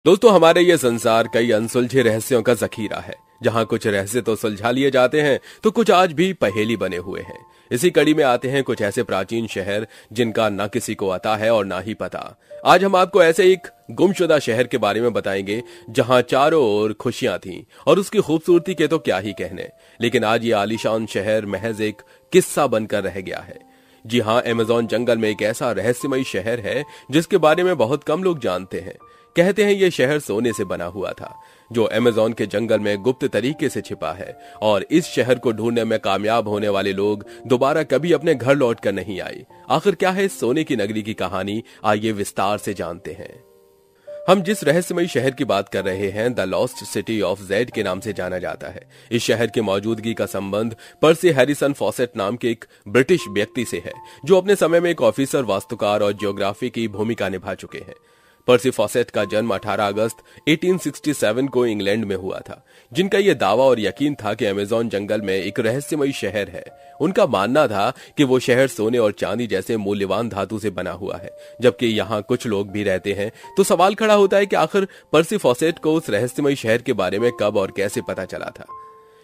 दोस्तों, हमारे ये संसार कई अनसुलझे रहस्यों का जखीरा है, जहां कुछ रहस्य तो सुलझा लिए जाते हैं तो कुछ आज भी पहेली बने हुए हैं। इसी कड़ी में आते हैं कुछ ऐसे प्राचीन शहर जिनका ना किसी को आता है और ना ही पता। आज हम आपको ऐसे एक गुमशुदा शहर के बारे में बताएंगे जहां चारों ओर खुशियां थीं और उसकी खूबसूरती के तो क्या ही कहने, लेकिन आज ये आलीशान शहर महज एक किस्सा बनकर रह गया है। जी हां, अमेज़न जंगल में एक ऐसा रहस्यमयी शहर है जिसके बारे में बहुत कम लोग जानते हैं। कहते हैं ये शहर सोने से बना हुआ था, जो अमेज़न के जंगल में गुप्त तरीके से छिपा है, और इस शहर को ढूंढने में कामयाब होने वाले लोग दोबारा कभी अपने घर लौटकर नहीं आए। आखिर क्या है इस सोने की नगरी की कहानी, आइए विस्तार से जानते हैं। हम जिस रहस्यमयी शहर की बात कर रहे हैं, the lost city of Z के नाम से जाना जाता है। इस शहर की मौजूदगी का संबंध पर्सी हैरिसन फॉसेट नाम के एक ब्रिटिश व्यक्ति से है, जो अपने समय में एक ऑफिसर, वास्तुकार और जियोग्राफी की भूमिका निभा चुके हैं। पर्सी फॉसेट का जन्म 18 अगस्त 1867 को इंग्लैंड में हुआ था, जिनका यह दावा और यकीन था कि अमेज़न जंगल में एक रहस्यमयी शहर है। उनका मानना था कि वो शहर सोने और चांदी जैसे मूल्यवान धातु से बना हुआ है, जबकि यहाँ कुछ लोग भी रहते हैं। तो सवाल खड़ा होता है कि आखिर पर्सी फॉसेट को उस रहस्यमयी शहर के बारे में कब और कैसे पता चला था,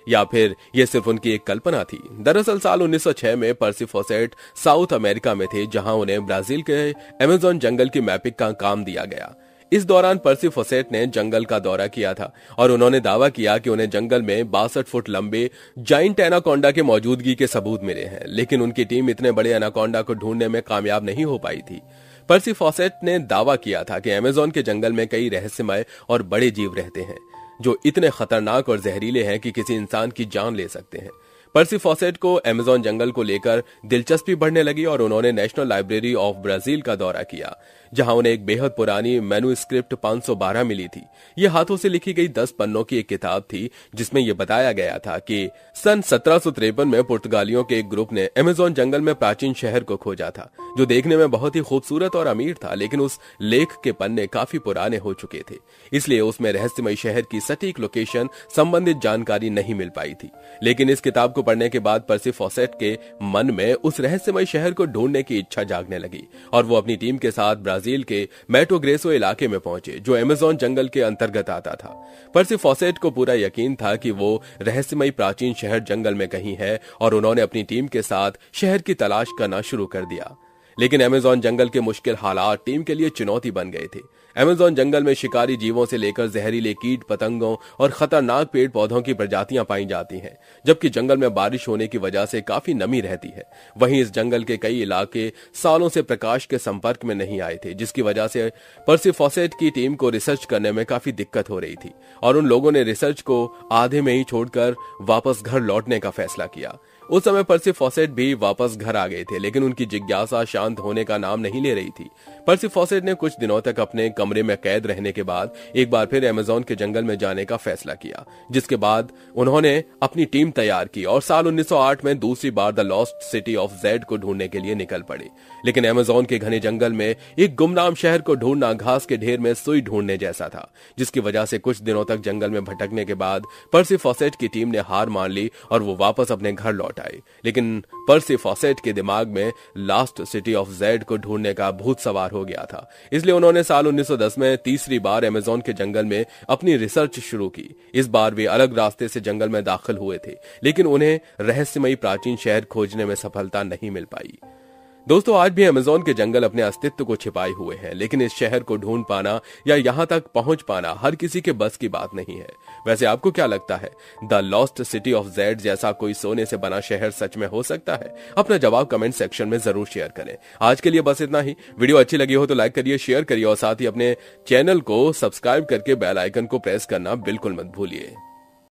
या फिर यह सिर्फ उनकी एक कल्पना थी। दरअसल साल 1906 में पर्सी फॉसेट साउथ अमेरिका में थे, जहां उन्हें ब्राजील के अमेज़न जंगल की मैपिंग का काम दिया गया। इस दौरान पर्सी फॉसेट ने जंगल का दौरा किया था और उन्होंने दावा किया कि उन्हें जंगल में 62 फुट लंबे जाइंट एनाकोंडा के मौजूदगी के सबूत मिले हैं, लेकिन उनकी टीम इतने बड़े एनाकोंडा को ढूंढने में कामयाब नहीं हो पाई थी। पर्सी फॉसेट ने दावा किया था कि अमेज़न के जंगल में कई रहस्यमय और बड़े जीव रहते हैं, जो इतने खतरनाक और जहरीले हैं कि किसी इंसान की जान ले सकते हैं। पर्सी फॉसेट को अमेज़न जंगल को लेकर दिलचस्पी बढ़ने लगी और उन्होंने नेशनल लाइब्रेरी ऑफ ब्राजील का दौरा किया, जहां उन्हें एक बेहद पुरानी मैन्युस्क्रिप्ट 512 मिली थी। यह हाथों से लिखी गई 10 पन्नों की एक किताब थी, जिसमें यह बताया गया था कि सन 1753 में पुर्तगालियों के एक ग्रुप ने अमेज़न जंगल में प्राचीन शहर को खोजा था, जो देखने में बहुत ही खूबसूरत और अमीर था, लेकिन उस लेख के पन्ने काफी पुराने हो चुके थे, इसलिए उसमें रहस्यमय शहर की सटीक लोकेशन संबंधित जानकारी नहीं मिल पाई थी। लेकिन इस किताब को पढ़ने के बाद पर्सी फॉसेट के मन में उस रहस्यमय शहर को ढूंढने की इच्छा जागने लगी और वो अपनी टीम के साथ ब्राजील के मैटो ग्रेसो इलाके में पहुंचे, जो अमेज़न जंगल के अंतर्गत आता था। पर्सी फॉसेट को पूरा यकीन था कि वो रहस्यमय प्राचीन शहर जंगल में कहीं है और उन्होंने अपनी टीम के साथ शहर की तलाश करना शुरू कर दिया। लेकिन अमेज़न जंगल के मुश्किल हालात टीम के लिए चुनौती बन गए थे। अमेज़न जंगल में शिकारी जीवों से लेकर जहरीले कीट पतंगों और खतरनाक पेड़ पौधों की प्रजातियां पाई जाती हैं, जबकि जंगल में बारिश होने की वजह से काफी नमी रहती है। वहीं इस जंगल के कई इलाके सालों से प्रकाश के संपर्क में नहीं आए थे, जिसकी वजह से पर्सी फॉसेट की टीम को रिसर्च करने में काफी दिक्कत हो रही थी और उन लोगों ने रिसर्च को आधे में ही छोड़कर वापस घर लौटने का फैसला किया। उस समय पर्सी फॉसेट भी वापस घर आ गए थे, लेकिन उनकी जिज्ञासा शांत होने का नाम नहीं ले रही थी। पर्सी फॉसेट ने कुछ दिनों तक अपने कमरे में कैद रहने के बाद एक बार फिर अमेज़न के जंगल में जाने का फैसला किया, जिसके बाद उन्होंने अपनी टीम तैयार की और साल 1908 में दूसरी बार the lost city of Z को ढूंढने के लिए निकल पड़े। लेकिन अमेज़न के घने जंगल में एक गुमनाम शहर को ढूंढना घास के ढेर में सुई ढूंढने जैसा था, जिसकी वजह से कुछ दिनों तक जंगल में भटकने के बाद पर्सी फॉसेट की टीम ने हार मान ली और वो वापस अपने घर लौट आए। लेकिन पर्सी फॉसेट के दिमाग में लास्ट सिटी ऑफ जेड को ढूंढने का भूत सवार हो गया था, इसलिए उन्होंने साल 1910 में तीसरी बार अमेज़न के जंगल में अपनी रिसर्च शुरू की। इस बार वे अलग रास्ते से जंगल में दाखिल हुए थे, लेकिन उन्हें रहस्यमयी प्राचीन शहर खोजने में सफलता नहीं मिल पाई। दोस्तों, आज भी अमेज़न के जंगल अपने अस्तित्व को छिपाए हुए हैं, लेकिन इस शहर को ढूंढ पाना या यहां तक पहुंच पाना हर किसी के बस की बात नहीं है। वैसे आपको क्या लगता है, the lost city of Z जैसा कोई सोने से बना शहर सच में हो सकता है? अपना जवाब कमेंट सेक्शन में जरूर शेयर करें। आज के लिए बस इतना ही। वीडियो अच्छी लगी हो तो लाइक करिए, शेयर करिए और साथ ही अपने चैनल को सब्सक्राइब करके बेल आइकन को प्रेस करना बिल्कुल मत भूलिए।